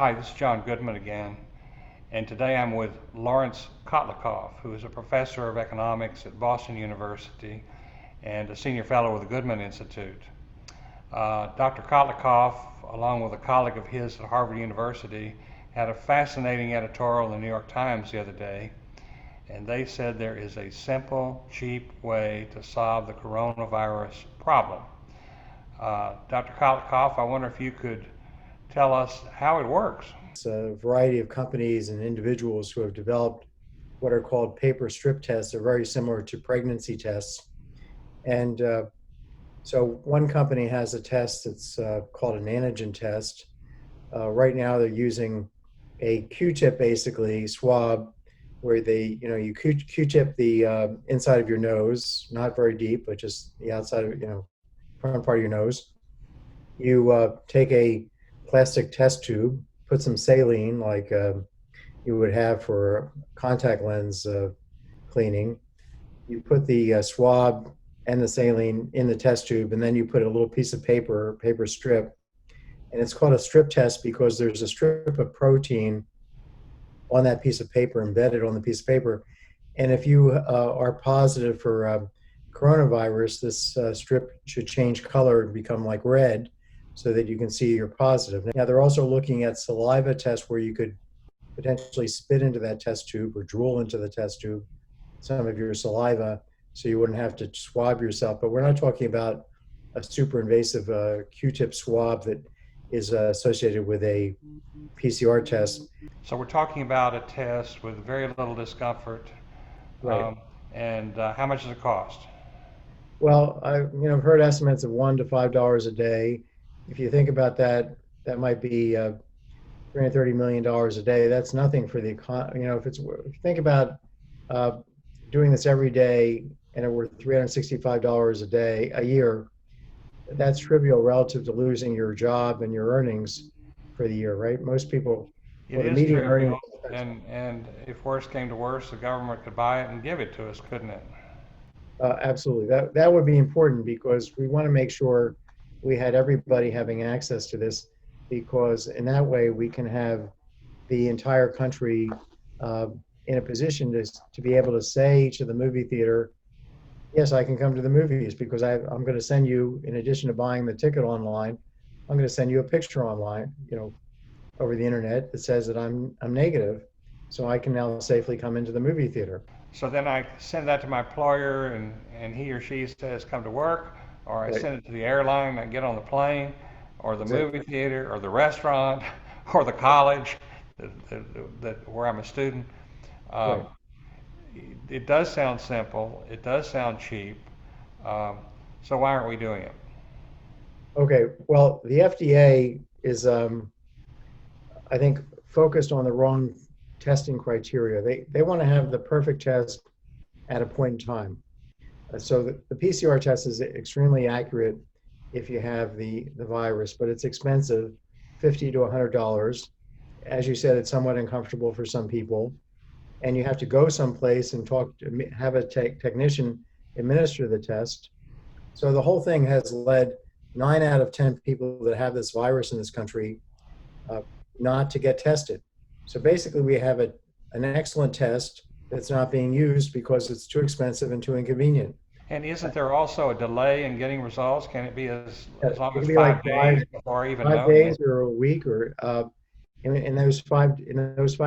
Hi, this is John Goodman again, and today I'm with Laurence Kotlikoff, who is a professor of economics at Boston University and a senior fellow with the Goodman Institute. Dr. Kotlikoff, along with a colleague of his at Harvard University, had a fascinating editorial in the New York Times the other day, and they said there is a simple, cheap way to solve the coronavirus problem. Dr. Kotlikoff, I wonder if you could tell us how it works. It's a variety of companies and individuals who have developed what are called paper strip tests. They're very similar to pregnancy tests. And so one company has a test that's called an antigen test. Right now they're using a Q-tip, basically, swab, where you Q-tip the inside of your nose, not very deep, but just the outside of, front part of your nose. You take a plastic test tube, put some saline like you would have for contact lens cleaning. You put the swab and the saline in the test tube, and then you put a little piece of paper strip. And it's called a strip test because there's a strip of protein on that piece of paper, embedded on the piece of paper. And if you are positive for coronavirus, this strip should change color and become like red, so that you can see you're positive. Now, they're also looking at saliva tests where you could potentially spit into that test tube or drool into the test tube some of your saliva, so you wouldn't have to swab yourself. But we're not talking about a super invasive Q-tip swab that is associated with a PCR test. So we're talking about a test with very little discomfort. Right. And how much does it cost? Well, I've heard estimates of $1 to $5 a day. If you think about that, that might be $330 million a day. That's nothing for the economy. If you think about doing this every day and it were $365 a year, that's trivial relative to losing your job and your earnings for the year, right? Most people, It the is median trivial, earnings. and if worse came to worse, the government could buy it and give it to us, couldn't it? Absolutely. That would be important because we want to make sure we had everybody having access to this, because in that way we can have the entire country in a position to be able to say to the movie theater, yes, I can come to the movies because I'm going to send you, in addition to buying the ticket online, I'm going to send you a picture online, over the internet that says that I'm negative, so I can now safely come into the movie theater. So then I send that to my employer, and he or she says, come to work, or I Right. send it to the airline, I get on the plane, or the Exactly. movie theater, or the restaurant, or the college where I'm a student. Um, Right. it does sound simple, it does sound cheap, um, so why aren't we doing it? Okay. Well, the FDA is, I think, focused on the wrong testing criteria. They want to have the perfect test at a point in time. So the PCR test is extremely accurate if you have the virus, but it's expensive, $50 to $100. As you said, it's somewhat uncomfortable for some people, and you have to go someplace and have a technician administer the test. So the whole thing has led 9 out of 10 people that have this virus in this country uh, not to get tested. So basically, we have an excellent test that's not being used because it's too expensive and too inconvenient. And isn't there also a delay in getting results? Can it be as It long as can be like five days before even five knowing days it? or a week, or in those 5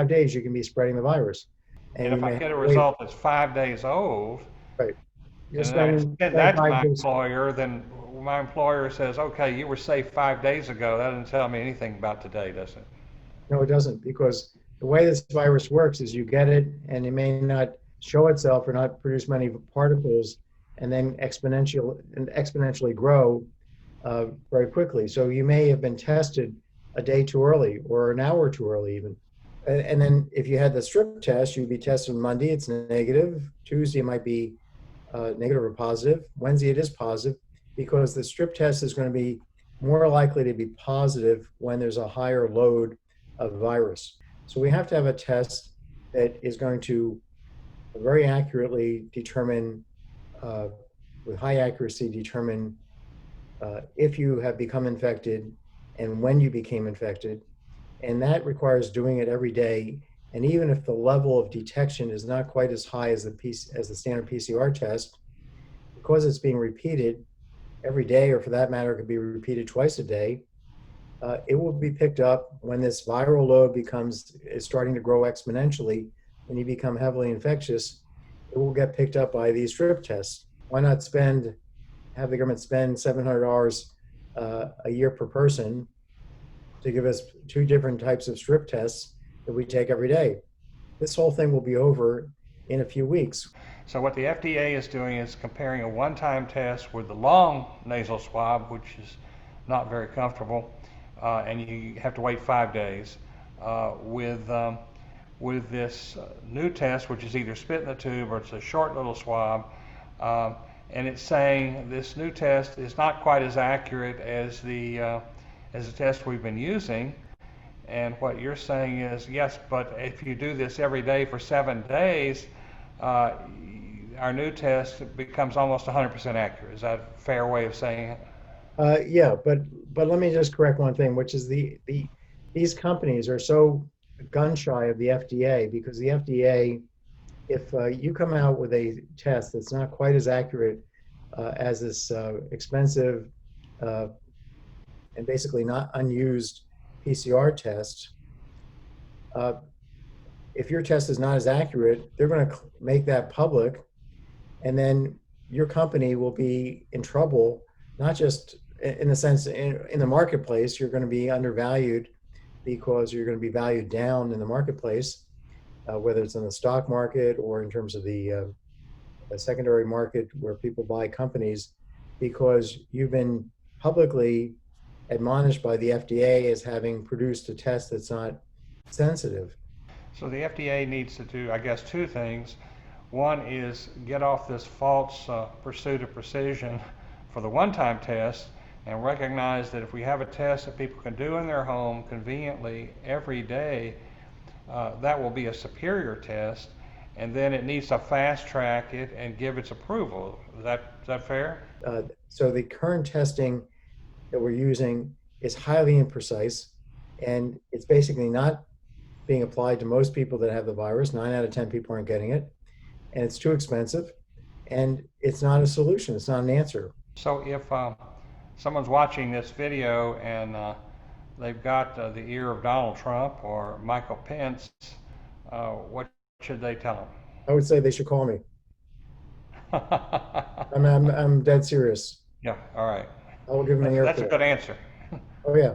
days, you can be spreading the virus, and And you if I may have get a to wait. result that's 5 days old, Right, you're and then I send spending that to five my days. employer, then my employer says, okay, you were safe 5 days ago. That doesn't tell me anything about today, does it? No, it doesn't, because the way this virus works is you get it, and it may not show itself or not produce many particles, and then exponentially grow very quickly. So you may have been tested a day too early or an hour too early even. And then if you had the strip test, you'd be tested on Monday, it's negative. Tuesday it might be negative or positive. Wednesday it is positive, because the strip test is going to be more likely to be positive when there's a higher load of virus. So we have to have a test that is going to very accurately determine, uh, with high accuracy, determine if you have become infected and when you became infected, And that requires doing it every day. And even if the level of detection is not quite as high as the standard PCR test, because it's being repeated every day, or for that matter, it could be repeated twice a day, it will be picked up when this viral load is starting to grow exponentially. When you become heavily infectious, it will get picked up by these strip tests. Why not have the government spend $700 a year per person to give us 2 different types of strip tests that we take every day? This whole thing will be over in a few weeks. So what the FDA is doing is comparing a one-time test with the long nasal swab, which is not very comfortable, and you have to wait 5 days, with this new test, which is either spit in the tube or it's a short little swab. And it's saying this new test is not quite as accurate as the test we've been using. And what you're saying is, yes, but if you do this every day for 7 days, our new test becomes almost 100% accurate. Is that a fair way of saying it? Yeah, but let me just correct one thing, which is these companies are so gun shy of the FDA, because the FDA, if you come out with a test that's not quite as accurate as this expensive and basically not unused PCR test, if your test is not as accurate, they're going to make that public, and then your company will be in trouble, not just in the sense in the marketplace, you're going to be undervalued because you're going to be valued down in the marketplace, whether it's in the stock market or in terms of the secondary market where people buy companies, because you've been publicly admonished by the FDA as having produced a test that's not sensitive. So the FDA needs to do, I guess, 2 things. One is get off this false pursuit of precision for the one-time test, and recognize that if we have a test that people can do in their home conveniently every day, that will be a superior test, and then it needs to fast track it and give its approval. Is that fair? So the current testing that we're using is highly imprecise, and it's basically not being applied to most people that have the virus. 9 out of 10 people aren't getting it, and it's too expensive, and it's not a solution. It's not an answer. So if someone's watching this video and they've got the ear of Donald Trump or Michael Pence, what should they tell them? I would say they should call me. I'm dead serious. Yeah, all right. I will give them an That's a earful. good answer. Oh yeah.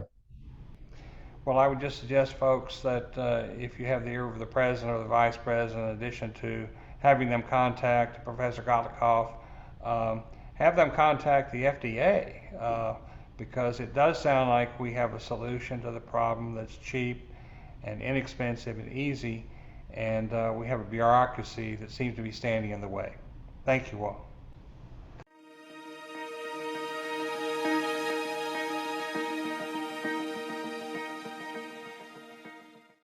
Well, I would just suggest, folks, that if you have the ear of the president or the vice president, in addition to having them contact Professor Kotlikoff, have them contact the FDA, because it does sound like we have a solution to the problem that's cheap and inexpensive and easy, and we have a bureaucracy that seems to be standing in the way. Thank you all.